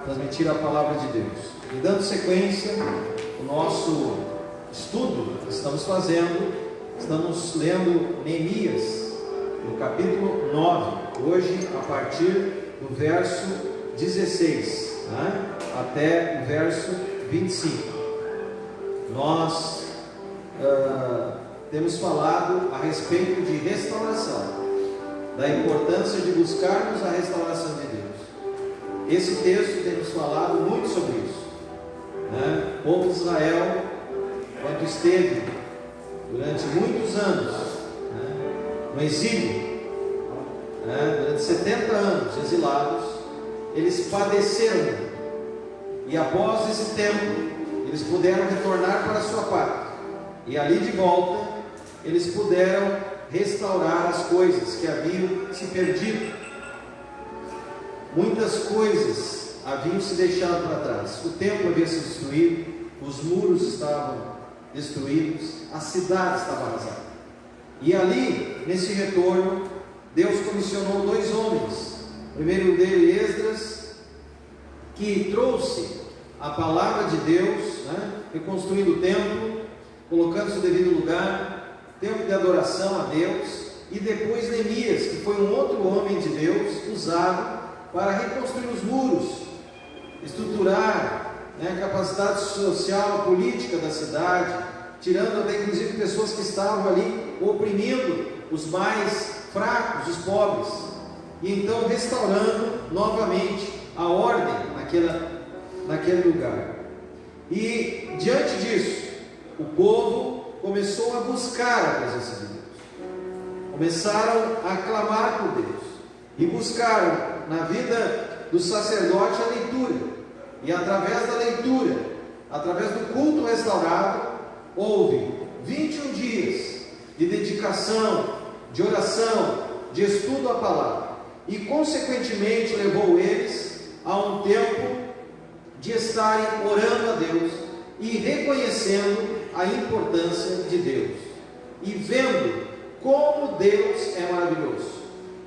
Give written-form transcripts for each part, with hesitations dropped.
transmitir a palavra de Deus. E dando sequência ao nosso estudo que estamos fazendo, estamos lendo Neemias, no capítulo 9, hoje a partir do verso 16, até o verso 25. Nós temos falado a respeito de restauração, da importância de buscarmos a restauração de Deus. Esse texto tem nos falado muito sobre isso. O povo de Israel, quando esteve durante muitos anos no exílio, durante 70 anos exilados, eles padeceram muito. E após esse tempo, eles puderam retornar para a sua pátria. E ali de volta, eles puderam restaurar as coisas que haviam se perdido. Muitas coisas haviam se deixado para trás. O templo havia se destruído, os muros estavam destruídos, a cidade estava arrasada. E ali, nesse retorno, Deus comissionou 2 homens. O primeiro dele, Esdras, que trouxe a palavra de Deus, reconstruindo o templo, colocando seu devido lugar, tempo de adoração a Deus. E depois Neemias, que foi um outro homem de Deus, usado para reconstruir os muros, estruturar a capacidade social, política da cidade, tirando até inclusive pessoas que estavam ali oprimindo os mais fracos, os pobres, e então restaurando novamente a ordem naquele lugar. E diante disso, o povo começou a buscar a presença de Deus, começaram a clamar por Deus, e buscaram na vida do sacerdote a leitura, e através da leitura, através do culto restaurado, houve 21 dias de dedicação, de oração, de estudo à palavra, e consequentemente levou eles a um tempo de estarem orando a Deus e reconhecendo a importância de Deus, e vendo como Deus é maravilhoso,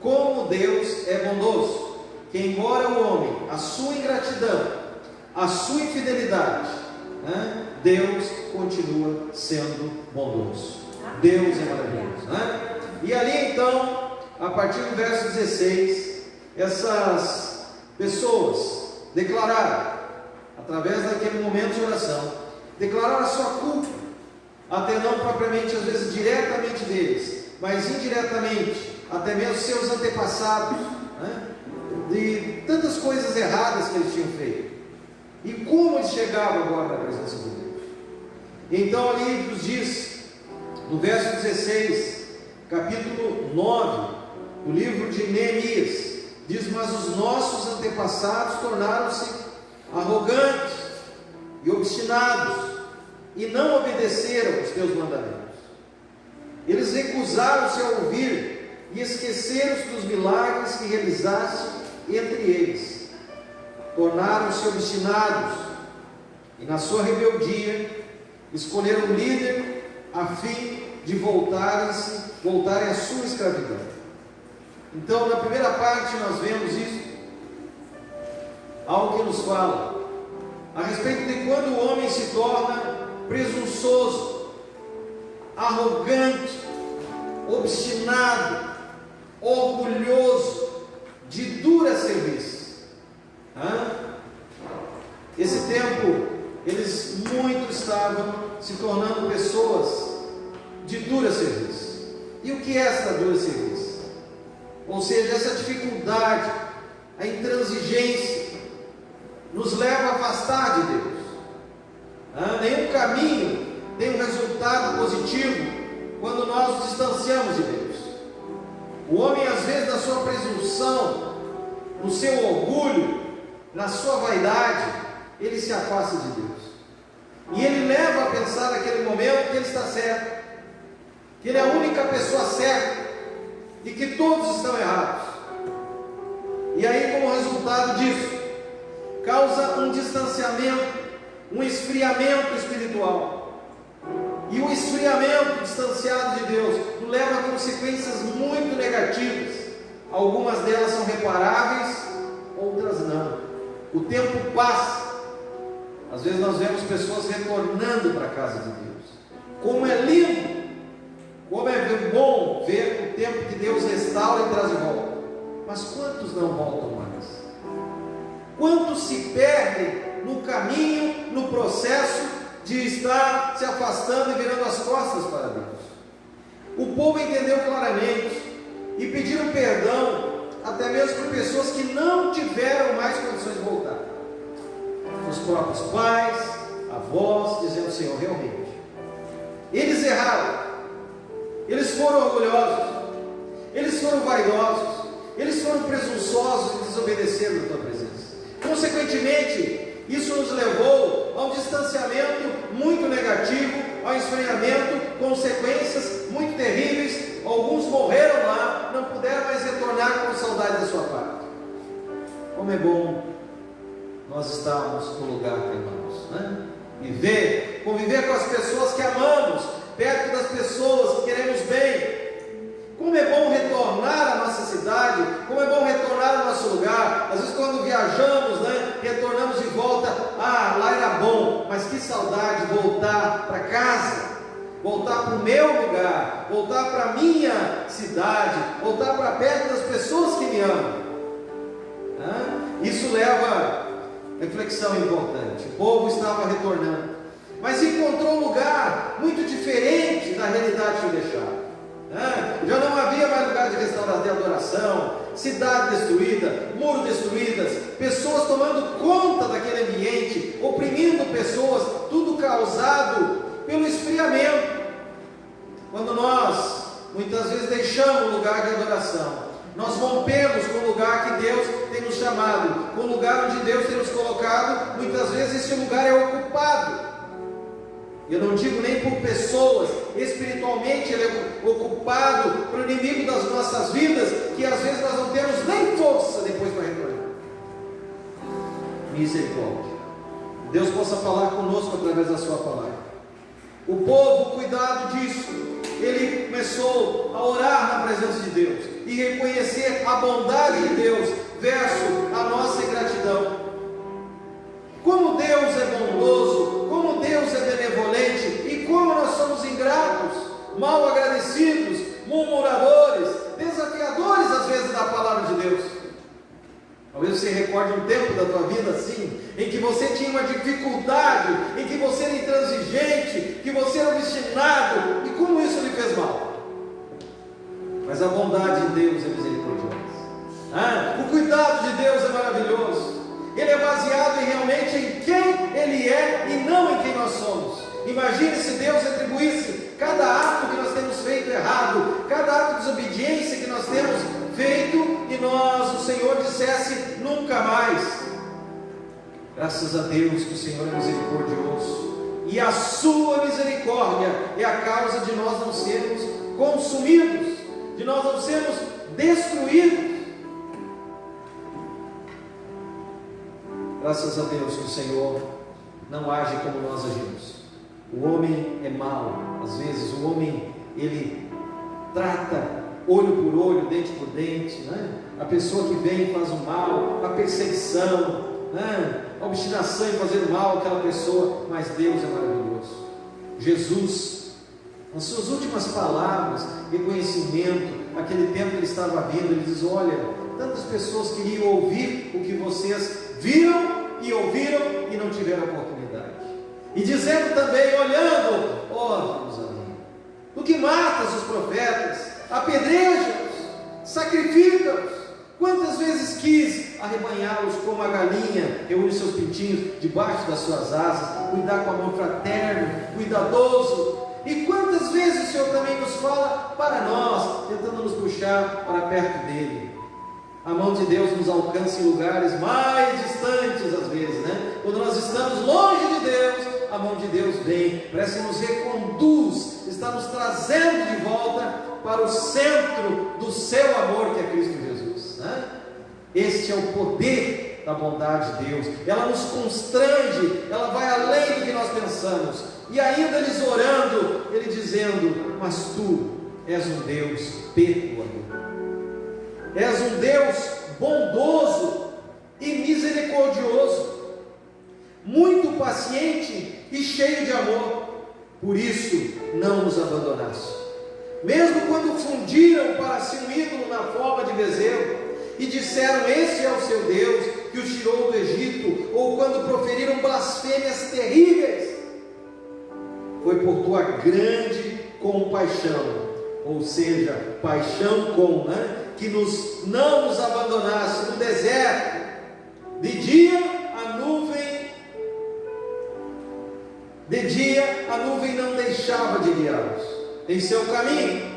como Deus é bondoso, que embora o homem, a sua ingratidão, a sua infidelidade, Deus continua sendo bondoso. Deus é maravilhoso. E ali então, a partir do verso 16, essas pessoas declararam, através daquele momento de oração, declararam a sua culpa, até não propriamente às vezes diretamente deles, mas indiretamente, até mesmo seus antepassados, de tantas coisas erradas que eles tinham feito, e como eles chegavam agora na presença de Deus. Então ali nos diz, no verso 16, capítulo 9, do livro de Neemias, diz: mas os nossos antepassados tornaram-se arrogantes e obstinados, e não obedeceram os teus mandamentos. Eles recusaram-se a ouvir, e esqueceram-se dos milagres que realizaste entre eles. Tornaram-se obstinados, e na sua rebeldia escolheram um líder a fim de voltarem à sua escravidão. Então, na primeira parte nós vemos isso, algo que nos fala a respeito de quando o homem se torna presunçoso, arrogante, obstinado, orgulhoso, de dura serviço. Esse tempo, eles muito estavam se tornando pessoas de dura serviço. E o que é essa dura serviço? Ou seja, essa dificuldade, a intransigência, nos leva a afastar de Deus. Nenhum caminho tem um resultado positivo quando nós nos distanciamos de Deus. O homem, às vezes, na sua presunção, no seu orgulho, na sua vaidade, ele se afasta de Deus. E ele leva a pensar naquele momento que ele está certo, que ele é a única pessoa certa e que todos estão errados. E aí, como resultado disso, causa um distanciamento, um esfriamento espiritual. E o esfriamento distanciado de Deus leva a consequências muito negativas. Algumas delas são reparáveis, outras não. o tempo passa. Às vezes nós vemos pessoas retornando para a casa de Deus. Como é lindo, como é bom ver o tempo que Deus restaura e traz de volta. Mas quantos não voltam mais? Quantos se perdem no caminho, no processo de estar se afastando e virando as costas para Deus? O povo entendeu claramente e pediram perdão, até mesmo por pessoas que não tiveram mais condições de voltar. Os próprios pais, avós, dizendo: Senhor, realmente, eles erraram, eles foram orgulhosos, eles foram vaidosos, eles foram presunçosos e desobedeceram na tua presença. Consequentemente, isso nos levou a um distanciamento muito negativo, ao esfriamento, consequências muito terríveis. Alguns morreram lá, não puderam mais retornar com saudade da sua parte. Como é bom nós estarmos no lugar que amamos, né? E conviver com as pessoas que amamos, perto das pessoas que queremos bem. Como é bom retornar à nossa cidade, como é bom retornar ao nosso lugar. Às vezes quando viajamos, né, retornamos de volta, lá era bom, mas que saudade voltar para casa, voltar para o meu lugar, voltar para a minha cidade, voltar para perto das pessoas que me amam. Isso leva a reflexão importante. O povo estava retornando, mas encontrou um lugar muito diferente da realidade que o deixava. Já não havia mais lugar de restauração, de adoração, cidade destruída, muros destruídas, pessoas tomando conta daquele ambiente, oprimindo pessoas, tudo causado pelo esfriamento. Quando nós muitas vezes deixamos o lugar de adoração, nós rompemos com o lugar que Deus tem nos chamado, com o lugar onde Deus tem nos colocado. Muitas vezes esse lugar é ocupado. Eu não digo nem por pessoas, espiritualmente ele é ocupado pelo inimigo das nossas vidas, que às vezes nós não temos nem força depois para retornar. Misericórdia. Deus possa falar conosco através da sua palavra. O povo, cuidado disso, ele começou a orar na presença de Deus e reconhecer a bondade de Deus versus a nossa ingratidão. Como Deus é bondoso, como Deus é benevolente e como nós somos ingratos, mal agradecidos, murmuradores, desafiadores às vezes da palavra de Deus. Talvez você recorde um tempo da tua vida assim, em que você tinha uma dificuldade, em que você era intransigente, que você era obstinado, e como isso lhe fez mal. Mas a bondade de Deus é misericordiosa. O cuidado de Deus é maravilhoso. Ele é baseado realmente em quem Ele é e não em quem nós somos. Imagine se Deus atribuísse cada ato que nós temos feito errado, cada ato de desobediência que nós temos feito, e o Senhor dissesse: nunca mais. Graças a Deus que o Senhor é misericordioso, e a sua misericórdia é a causa de nós não sermos consumidos, de nós não sermos destruídos. Graças a Deus que o Senhor não age como nós agimos. O homem é mau, às vezes o homem, ele trata olho por olho, dente por dente, né? A pessoa que vem e faz o mal, a perseguição, né? A obstinação em fazer o mal àquela pessoa. Mas Deus é maravilhoso. Jesus, nas suas últimas palavras, reconhecimento, aquele tempo que ele estava vindo, ele diz: olha, tantas pessoas queriam ouvir o que vocês viram e ouviram e não tiveram oportunidade. E dizendo também, olhando: Jerusalém, tu que matas os profetas, apedreja-os, sacrifica-os. Quantas vezes quis arrebanhá-los como a galinha reúne seus pintinhos debaixo das suas asas, cuidar com amor fraterno, cuidadoso. E quantas vezes o Senhor também nos fala para nós, tentando nos puxar para perto dele. A mão de Deus nos alcança em lugares mais distantes às vezes, né? Quando nós estamos longe de Deus, a mão de Deus vem, parece que nos reconduz, está nos trazendo de volta para o centro do seu amor, que é Cristo Jesus, né? Este é o poder da bondade de Deus. Ela nos constrange, ela vai além do que nós pensamos. E ainda eles orando, ele dizendo: mas tu és um Deus perdoador, és um Deus bondoso, e misericordioso, muito paciente e cheio de amor. Por isso não nos abandonaste. Mesmo quando fundiram para si um ídolo na forma de bezerro e disseram: este é o seu Deus que os tirou do Egito, ou quando proferiram blasfêmias terríveis, foi por tua grande compaixão, ou seja, paixão com, que não nos abandonaste no deserto. De dia a nuvem não deixava de guiá-los em seu caminho,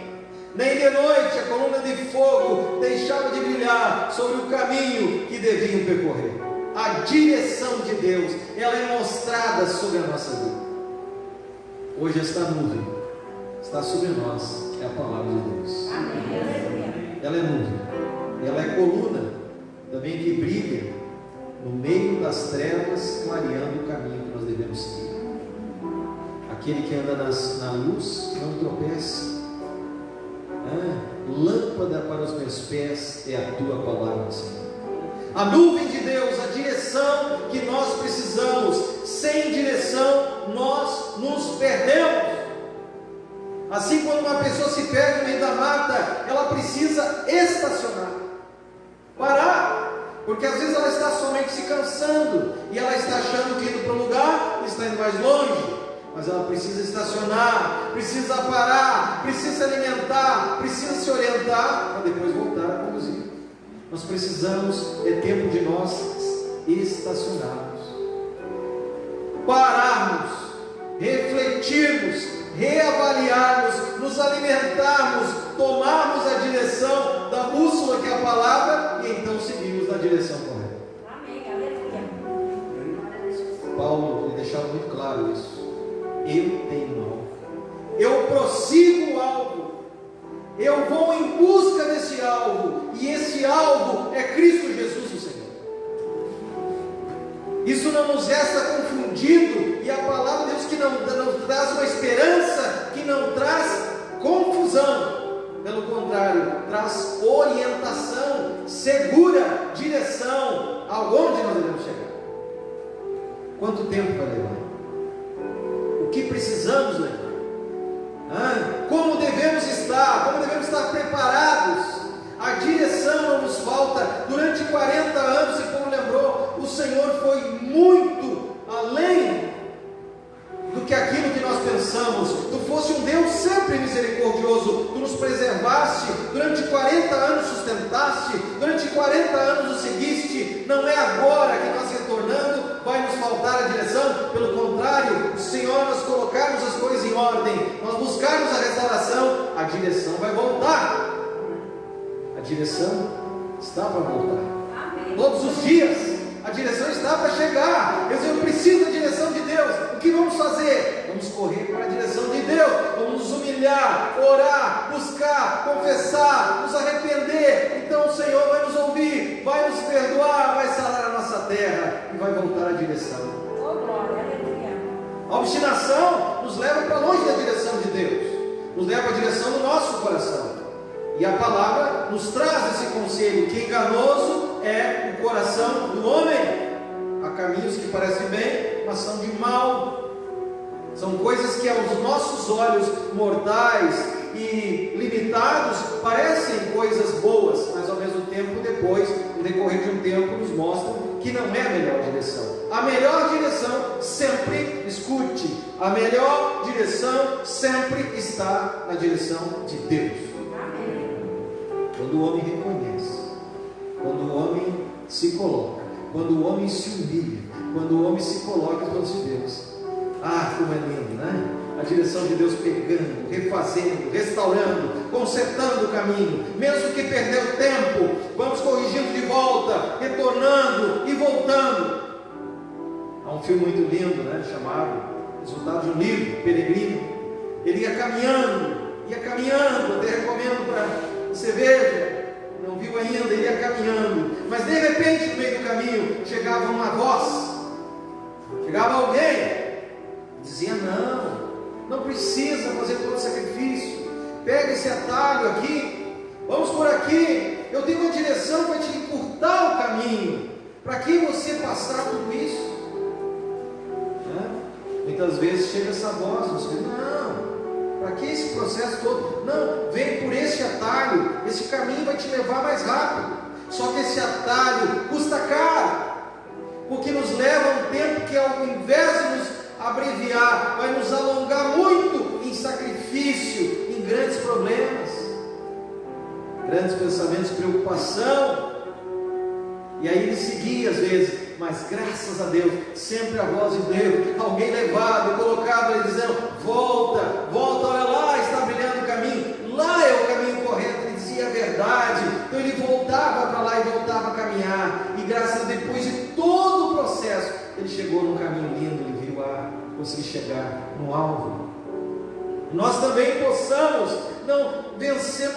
nem de noite a coluna de fogo deixava de brilhar sobre o caminho que deviam percorrer. A direção de Deus, ela é mostrada sobre a nossa vida. Hoje esta nuvem está sobre nós, é a palavra de Deus. Amém. Ela é nuvem, ela é coluna também que brilha no meio das trevas, clareando o caminho que nós devemos seguir. Aquele que anda na luz não tropeça. Lâmpada para os meus pés é a tua palavra, Senhor. A nuvem de Deus, a direção que nós precisamos. Sem direção nós nos perdemos. Assim, quando uma pessoa se perde no meio da mata, ela precisa estacionar, parar, porque às vezes ela está somente se cansando e ela está achando que indo para um lugar está indo mais longe. Mas ela precisa estacionar, precisa parar, precisa se alimentar, precisa se orientar para depois voltar a conduzir. Nós precisamos, é tempo de nós estacionarmos, pararmos, refletirmos, reavaliarmos, nos alimentarmos, tomarmos a direção da bússola que é a palavra e então seguirmos na direção correta. Amém. Paulo ele deixava muito claro isso. Eu tenho alvo, eu prossigo o alvo, eu vou em busca desse alvo, e esse alvo é Cristo Jesus, o Senhor. Isso não nos resta confundido, e a palavra de Deus que não traz uma esperança, que não traz confusão, pelo contrário, traz orientação, segura direção aonde nós devemos chegar. Quanto tempo vai levar? O que precisamos levar? Como devemos estar preparados? A direção não nos falta. Durante 40 anos, e como lembrou, o Senhor foi muito além do que aquilo que nós pensamos. Tu fosse um Deus sempre misericordioso, tu nos preservaste, durante 40 anos sustentaste, durante 40 anos nos seguiste. Não é agora que nós retornando vai nos faltar a direção, pelo contrário, o Senhor nós colocarmos as coisas em ordem, nós buscarmos a restauração, a direção vai voltar. A direção está para voltar. Amém. Todos os dias a direção está para chegar. Eu preciso da direção de Deus. O que vamos fazer? Vamos correr para a direção de Deus. Vamos nos humilhar, orar, buscar, confessar, nos arrepender. Então o Senhor vai nos ouvir, vai nos perdoar, vai sarar a nossa terra e vai voltar à direção. A obstinação nos leva para longe da direção de Deus, nos leva à direção do nosso coração. E a palavra nos traz esse conselho, que enganoso é o coração do homem. Há caminhos que parecem bem, mas são de mal. São coisas que aos nossos olhos mortais e limitados parecem coisas boas, mas ao mesmo tempo depois, no decorrer de um tempo, nos mostram que não é a melhor direção. A melhor direção sempre, escute, a melhor direção sempre está na direção de Deus. Quando o homem reconhece, quando o homem se coloca, quando o homem se humilha, quando o homem se coloca diante de Deus, como é lindo, né? A direção de Deus pegando, refazendo, restaurando, consertando o caminho, mesmo que perdeu tempo, vamos corrigindo de volta, retornando e voltando. Há um filme muito lindo, né? Chamado Resultado de um Livro, Peregrino. Ele ia caminhando, até recomendo para você veja, não viu ainda, ele ia caminhando, mas de repente no meio do caminho chegava uma voz, chegava alguém, dizia: não precisa fazer todo o sacrifício, pega esse atalho aqui, vamos por aqui, eu tenho uma direção para te encurtar o caminho, Para que você passar tudo isso? Muitas vezes chega essa voz, você diz, não, para que esse processo todo? Não, vem por esse atalho, esse caminho vai te levar mais rápido. Só que esse atalho custa caro, porque nos leva a um tempo que, ao invés de nos abreviar, vai nos alongar muito em sacrifício, em grandes problemas, grandes pensamentos, preocupação. E aí ele seguia às vezes, mas graças a Deus, sempre a voz de Deus, alguém levado, colocado ali dizendo, volta, olha lá, está brilhando o caminho, lá é o caminho correto. Ele dizia a verdade, então ele voltava para lá e voltava a caminhar, e graças a Deus, depois de todo o processo, ele chegou num caminho lindo, ele viu conseguir chegar no alvo. Nós também possamos não vencer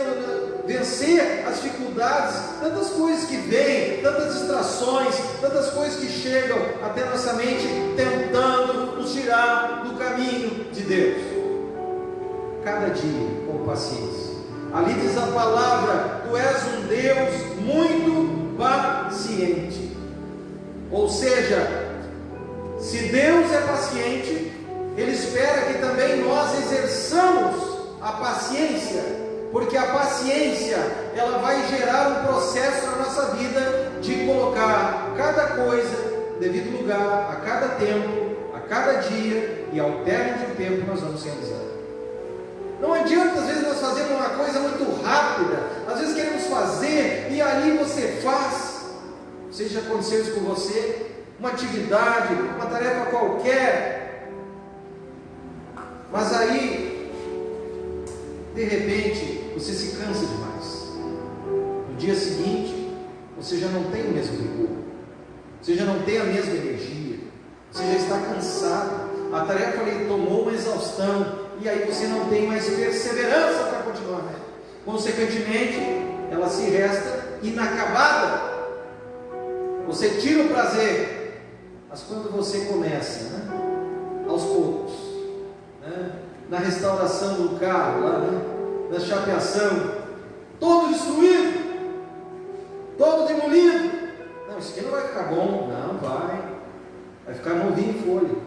as dificuldades, tantas coisas que vêm, tantas distrações, tantas coisas que chegam até nossa mente, tentando nos tirar do caminho de Deus. Cada dia com paciência. Ali diz a palavra, tu és um Deus muito paciente. Ou seja, se Deus é paciente, Ele espera que também nós exerçamos a paciência, porque a paciência, ela vai gerar um processo na nossa vida de colocar cada coisa no devido lugar, a cada tempo, a cada dia, e ao término de um tempo nós vamos realizar. Não adianta às vezes nós fazermos uma coisa muito rápida, às vezes queremos fazer e ali você faz. Não sei se já aconteceu isso com você, uma atividade, uma tarefa qualquer, mas aí de repente você se cansa demais. No dia seguinte você já não tem o mesmo vigor, você já não tem a mesma energia, você já está cansado, a tarefa lhe tomou uma exaustão, e aí você não tem mais perseverança para continuar, né? Consequentemente, ela se resta inacabada. Você tira o prazer, mas quando você começa, né? Aos poucos, né? Na restauração do carro, lá, né? Na chapeação, todo destruído, todo demolido. Não, isso aqui não vai ficar bom. Não, vai ficar novinho em folha.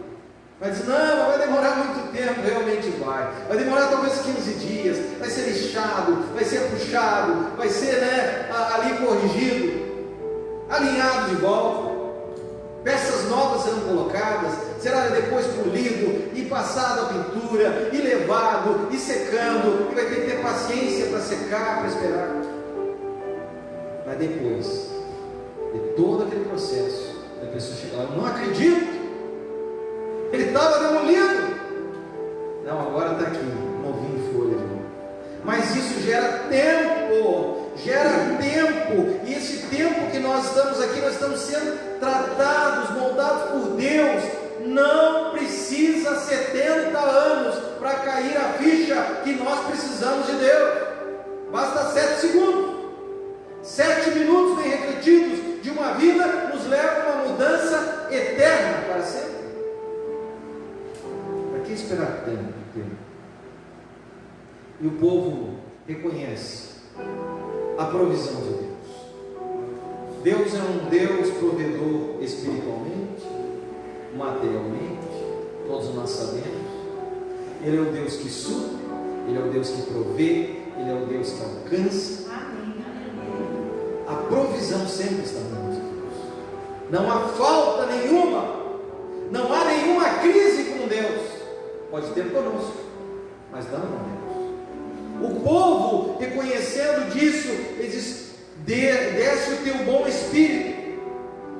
Mas diz, não, vai demorar muito tempo. Realmente vai demorar talvez 15 dias, vai ser lixado, vai ser puxado, vai ser, né, ali corrigido, alinhado de volta, peças novas serão colocadas, será depois polido, e passado a pintura, e levado, e secando, e vai ter que ter paciência para secar, para esperar. Mas depois de todo aquele processo, a pessoa chega lá, não acredito, ele estava demolido. Não, agora está aqui, novinho em folha de novo. Mas isso gera tempo, e esse tempo que nós estamos aqui, nós estamos sendo tratados, moldados por Deus. Não precisa 70 anos para cair a ficha que nós precisamos de Deus. Basta 7 segundos, 7 minutos bem refletidos de uma vida nos leva a uma mudança eterna para sempre. Para que esperar tanto tempo? E o povo reconhece a provisão de Deus. Deus é um Deus provedor espiritualmente, materialmente, todos nós sabemos. Ele é o Deus que supre, Ele é o Deus que provê, Ele é o Deus que alcança. A provisão sempre está na mão de Deus. Não há falta nenhuma, não há nenhuma crise com Deus. Pode ter conosco, mas não com Deus. O povo, reconhecendo disso, ele diz, desce o teu bom espírito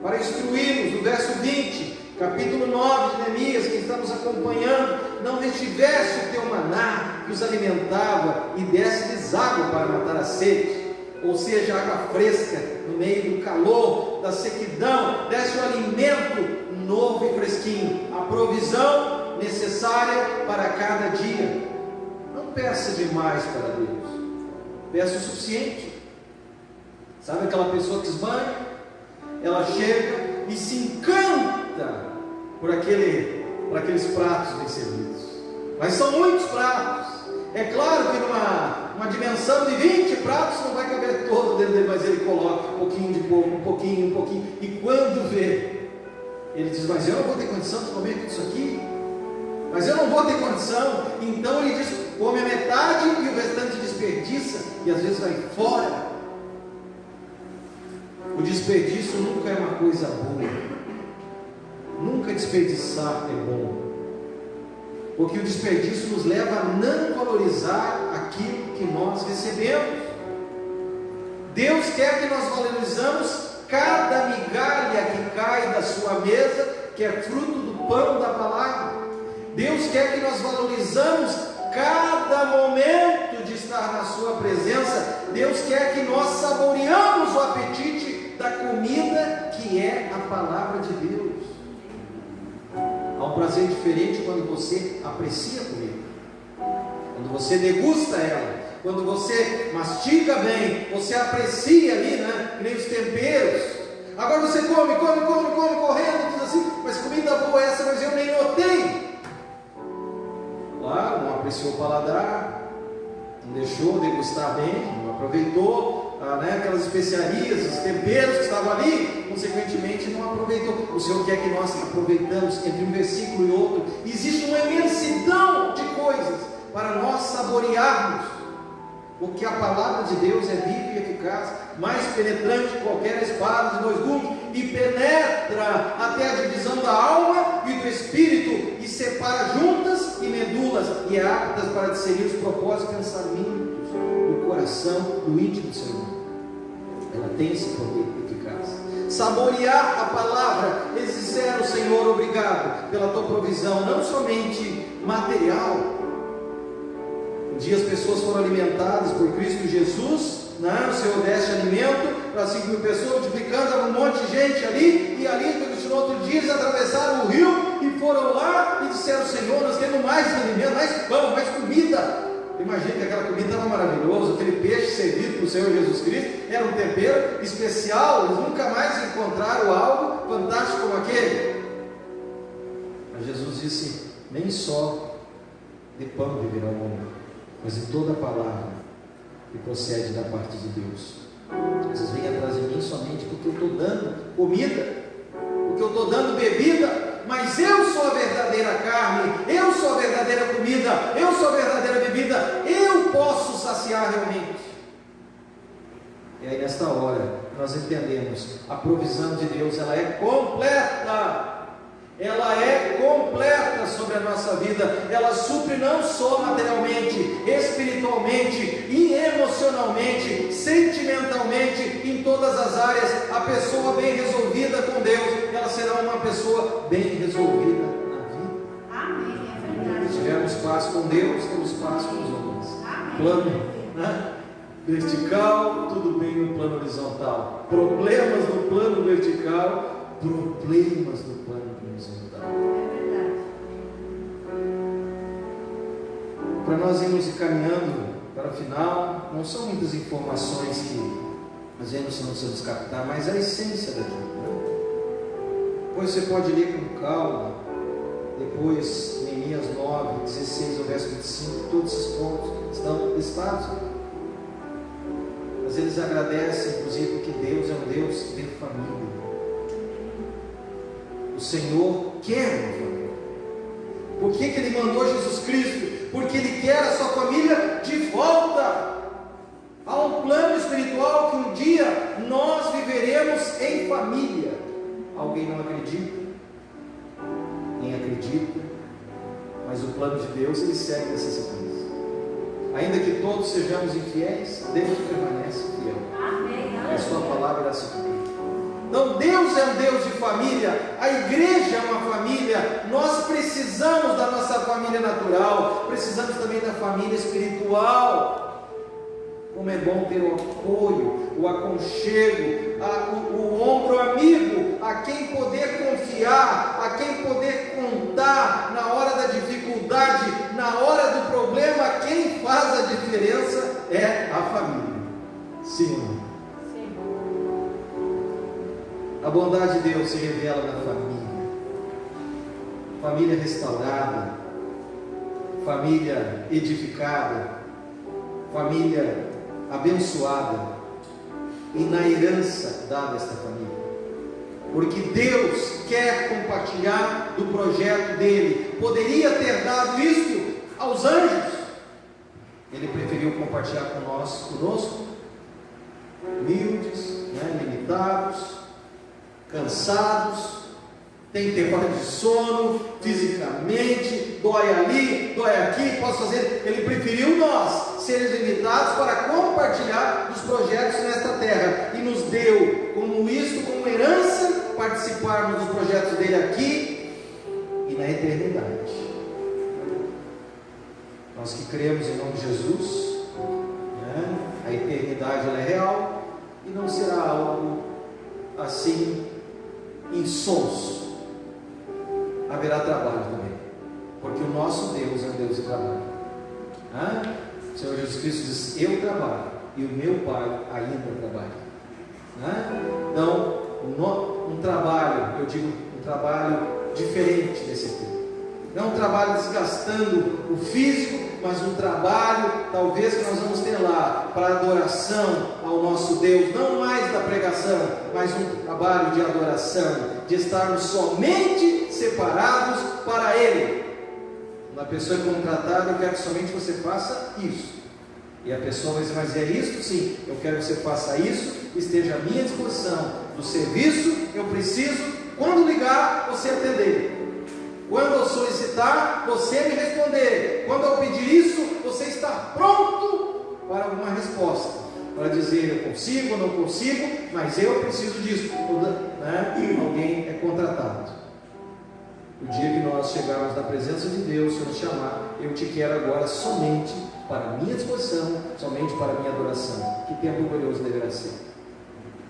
para instruir-nos. No verso 20, capítulo 9 de Neemias, que estamos acompanhando, não retivesse o teu maná que os alimentava e desse-lhes água para matar a sede, ou seja, água fresca no meio do calor, da sequidão, desse o alimento novo e fresquinho, a provisão necessária para cada dia. Não peça demais para Deus, peça o suficiente. Sabe aquela pessoa que esbanha? Ela chega e se encanta por aqueles pratos bem servidos, mas são muitos pratos, É claro que numa dimensão de 20 pratos não vai caber todo dentro dele, mas ele coloca um pouquinho de pouco, um pouquinho. E quando vê, ele diz: mas eu não vou ter condição de comer tudo isso aqui? Mas eu não vou ter condição. Então ele diz: come a metade e o restante desperdiça, e às vezes vai fora. O desperdício nunca é uma coisa boa. Nunca desperdiçar é bom. Porque o desperdício nos leva a não valorizar aquilo que nós recebemos. Deus quer que nós valorizamos cada migalha que cai da sua mesa, que é fruto do pão da palavra. Deus quer que nós valorizamos cada momento de estar na sua presença. Deus quer que nós saboreamos o apetite da comida que é a palavra de Deus. Há um prazer diferente quando você aprecia a comida, quando você degusta ela, quando você mastiga bem, você aprecia ali, né? Nem os temperos. Agora você come correndo, diz assim: mas comida boa é essa, mas eu nem notei. Claro, não apreciou o paladar, não deixou degustar bem, não aproveitou aquelas especiarias, os temperos que estavam ali, consequentemente não aproveitou. O Senhor quer que nós aproveitamos entre um versículo e outro. Existe uma imensidão de coisas para nós saborearmos, porque a palavra de Deus é viva e eficaz, mais penetrante que qualquer espada de 2 gumes, e penetra até a divisão da alma e do espírito, e separa juntas e medulas, e é apta para discernir os propósitos e pensamentos do coração, do íntimo do Senhor. Ela tem esse poder eficaz. Saborear a palavra, eles disseram: Senhor, obrigado pela tua provisão, não somente material. Um dia as pessoas foram alimentadas por Cristo Jesus, né? O Senhor deste alimento para 5.000 pessoas, multiplicando um monte de gente ali, e ali, no outro dia, eles atravessaram o rio e foram lá e disseram: Senhor, nós temos mais alimento, mais pão, mais comida. Imagina que aquela comida estava maravilhosa, aquele peixe servido pelo Senhor Jesus Cristo era um tempero especial. Eles nunca mais encontraram algo fantástico como aquele. Mas Jesus disse: nem só de pão viverá o homem, mas de toda a palavra que procede da parte de Deus. Vocês vêm atrás de mim somente porque eu estou dando comida, porque eu estou dando bebida. Mas eu sou a verdadeira carne, eu sou a verdadeira comida, eu sou a verdadeira bebida, eu posso saciar realmente. E aí nesta hora nós entendemos: a provisão de Deus, ela é completa. Ela é completa sobre a nossa vida. Ela supre não só materialmente, espiritualmente e emocionalmente, sentimentalmente, em todas as áreas. A pessoa bem resolvida com Deus, ela será uma pessoa bem resolvida na vida. Amém, é verdade. Se tivermos paz com Deus, temos paz com os homens. Plano, né? Vertical, tudo bem no plano horizontal. Problemas no plano vertical, problemas no plano horizontal. É verdade. Para nós irmos encaminhando para o final, não são muitas informações que às vezes não precisamos captar, mas a essência daquilo, né? Depois você pode ler com calma, depois Neemias 9, 16 ao verso 25, todos esses pontos estão listados. Mas eles agradecem, inclusive, porque Deus é um Deus de família. O Senhor quer uma família. Por que Ele mandou Jesus Cristo? Porque Ele quer a sua família de volta. Há um plano espiritual que um dia nós viveremos em família. Alguém não acredita? Nem acredita. Mas o plano de Deus, ele segue nessa sequência. Ainda que todos sejamos infiéis, Deus permanece fiel. Amém. A sua palavra irá se cumprir. Então Deus é um Deus de família, a igreja é uma família. Nós precisamos da nossa família natural, precisamos também da família espiritual. Como é bom ter o apoio, o aconchego, o ombro amigo, a quem poder confiar, a quem poder contar na hora da dificuldade, na hora do problema. Quem faz a diferença é a família. Sim. A bondade de Deus se revela na família. Família restaurada, família edificada, família abençoada, e na herança dada a esta família. Porque Deus quer compartilhar do projeto dele. Poderia ter dado isso aos anjos, ele preferiu compartilhar conosco, humildes, limitados, cansados, tem que ter hora de sono, fisicamente, dói ali, dói aqui, posso fazer. Ele preferiu nós, seres limitados, para compartilhar dos projetos nesta terra, e nos deu como herança, participarmos dos projetos dele aqui e na eternidade. Nós que cremos em nome de Jesus, a eternidade ela é real e não será algo assim insonso. Haverá trabalho também, porque o nosso Deus é um Deus de trabalho. O Senhor Jesus Cristo diz: eu trabalho e o meu Pai ainda trabalha. Então, um trabalho, eu digo um trabalho diferente desse tempo. Não um trabalho desgastando o físico, mas um trabalho, talvez, que nós vamos ter lá, para adoração ao nosso Deus, não mais da pregação, mas um trabalho de adoração, de estarmos somente separados para Ele. Uma pessoa é contratada, eu quero que somente você faça isso. E a pessoa vai dizer: mas é isso? Sim, eu quero que você faça isso, esteja à minha disposição. Do serviço, eu preciso, quando ligar, você atender. Quando eu solicitar, você me responder. Quando eu pedir isso, você está pronto para alguma resposta, para dizer: eu consigo ou não consigo, mas eu preciso disso. Alguém é contratado. O dia que nós chegarmos na presença de Deus, se nos chamar, eu te quero agora somente para a minha disposição, somente para a minha adoração. Que tempo glorioso deverá ser.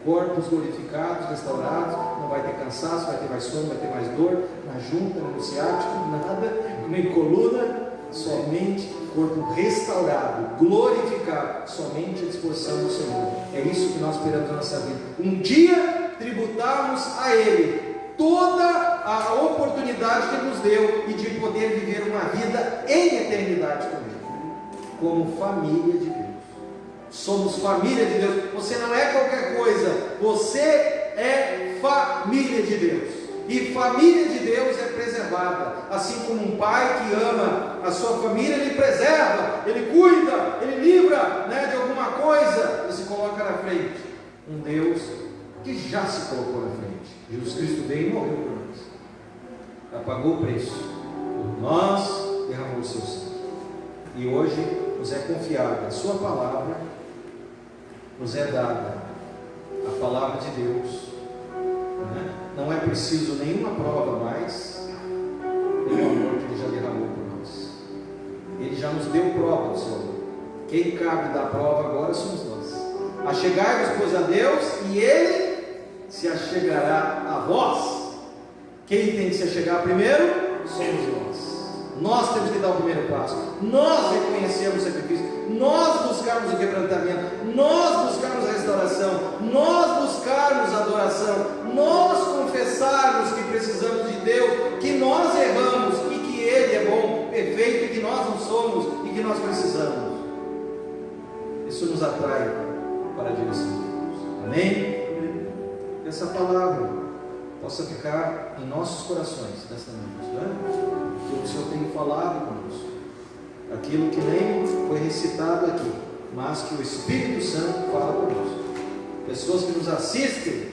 Corpos glorificados, restaurados, não vai ter cansaço, vai ter mais sono, vai ter mais dor, na junta, no ciático, nada, nem coluna, somente corpo restaurado, glorificado, somente à disposição do Senhor. É isso que nós esperamos na nossa vida. Um dia tributarmos a Ele toda a oportunidade que Ele nos deu e de poder viver uma vida em eternidade com Ele, como família de Deus. Somos família de Deus. Você não é qualquer coisa, você é família de Deus. E família de Deus é preservada. Assim como um pai que ama a sua família, ele preserva, ele cuida, ele livra de alguma coisa e se coloca na frente. Um Deus que já se colocou na frente. Jesus Cristo veio e morreu por nós, pagou o preço por nós, derramou o seu sangue. E hoje nos é confiada a sua palavra, nos é dada a palavra de Deus. Não é preciso nenhuma prova mais pelo amor que Ele já derramou por nós. Ele já nos deu prova do seu amor. Quem cabe dar prova agora somos nós. Achegai-vos, pois, a Deus, e Ele se achegará a vós. Quem tem que se achegar primeiro? Somos nós. Nós temos que dar o primeiro passo. Nós reconhecemos o sacrifício, nós buscarmos o quebrantamento, nós buscarmos a restauração, nós buscarmos a adoração, nós confessarmos que precisamos de Deus, que nós erramos e que Ele é bom, perfeito, e que nós não somos e que nós precisamos. Isso nos atrai para a direção de Deus. Amém? Que essa palavra possa ficar em nossos corações nesta noite, que o Senhor tem falado conosco, aquilo que nem foi recitado aqui, mas que o Espírito Santo fala conosco. Pessoas que nos assistem,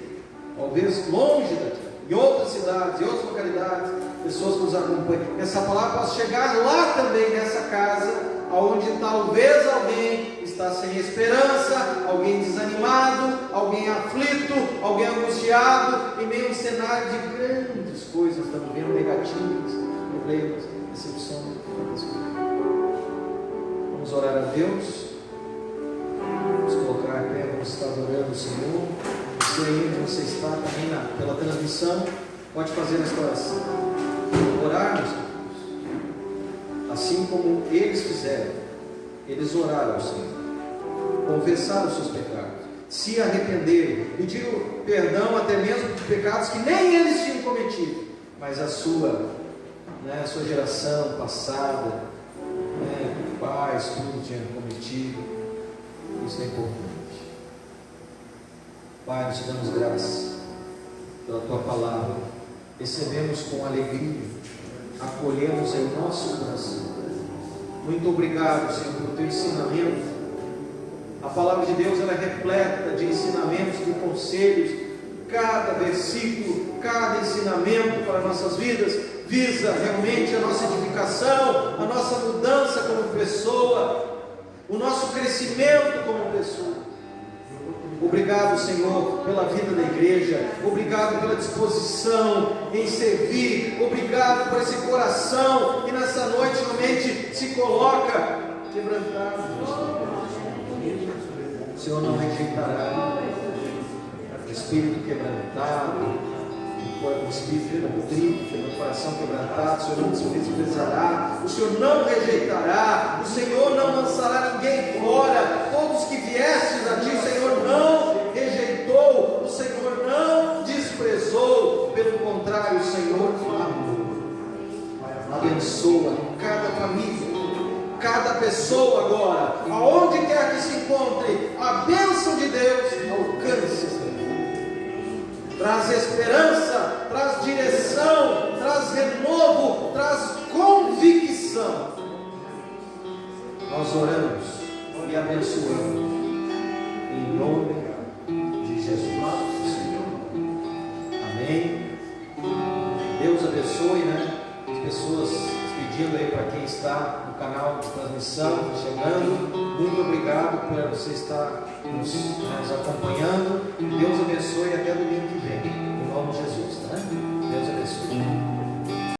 talvez longe daqui, em outras cidades, em outras localidades, pessoas que nos acompanham, essa palavra possa chegar lá também, nessa casa, onde talvez alguém está sem esperança, alguém desanimado, alguém aflito, alguém angustiado, em meio a um cenário de grandes coisas, estamos vendo negativas, problemas, decepções. Vamos orar a Deus, vamos colocar a pé, vamos estar adorando o Senhor. Você aí onde você está também pela transmissão, pode fazer esta oração, orarmos a Deus, assim como eles fizeram. Eles oraram ao Senhor, confessaram os seus pecados, se arrependeram, pediram perdão até mesmo de pecados que nem eles tinham cometido, mas a sua geração passada paz, tudo tinha cometido. Isso é importante. Pai, nós te damos graça pela tua palavra, recebemos com alegria, acolhemos em nosso coração. Muito obrigado, Senhor, pelo teu ensinamento. A palavra de Deus, ela é repleta de ensinamentos, de conselhos. Cada versículo, cada ensinamento para nossas vidas visa realmente a nossa edificação, a nossa mudança como pessoa, o nosso crescimento como pessoa. Obrigado, Senhor, pela vida da igreja. Obrigado pela disposição em servir. Obrigado por esse coração que nessa noite realmente se coloca quebrantado. O Senhor não rejeitará o espírito quebrantado, o espírito contrito, o coração quebrantado. O Senhor não desprezará, o Senhor não rejeitará, o Senhor não lançará ninguém fora. Todos que viestes a ti, o Senhor não rejeitou, o Senhor não desprezou, pelo contrário, o Senhor amou. Abençoa cada família, cada pessoa agora, aonde quer que se encontre, a bênção de Deus alcance. Traz esperança, traz direção, traz renovo, traz convicção. Nós oramos e abençoamos em nome de Jesus, Senhor. Amém. Deus abençoe, as pessoas pedindo aí para quem está no canal de transmissão, chegando. Muito obrigado por você estar nos acompanhando. Deus abençoe até domingo que vem. Em nome de Jesus, Deus abençoe.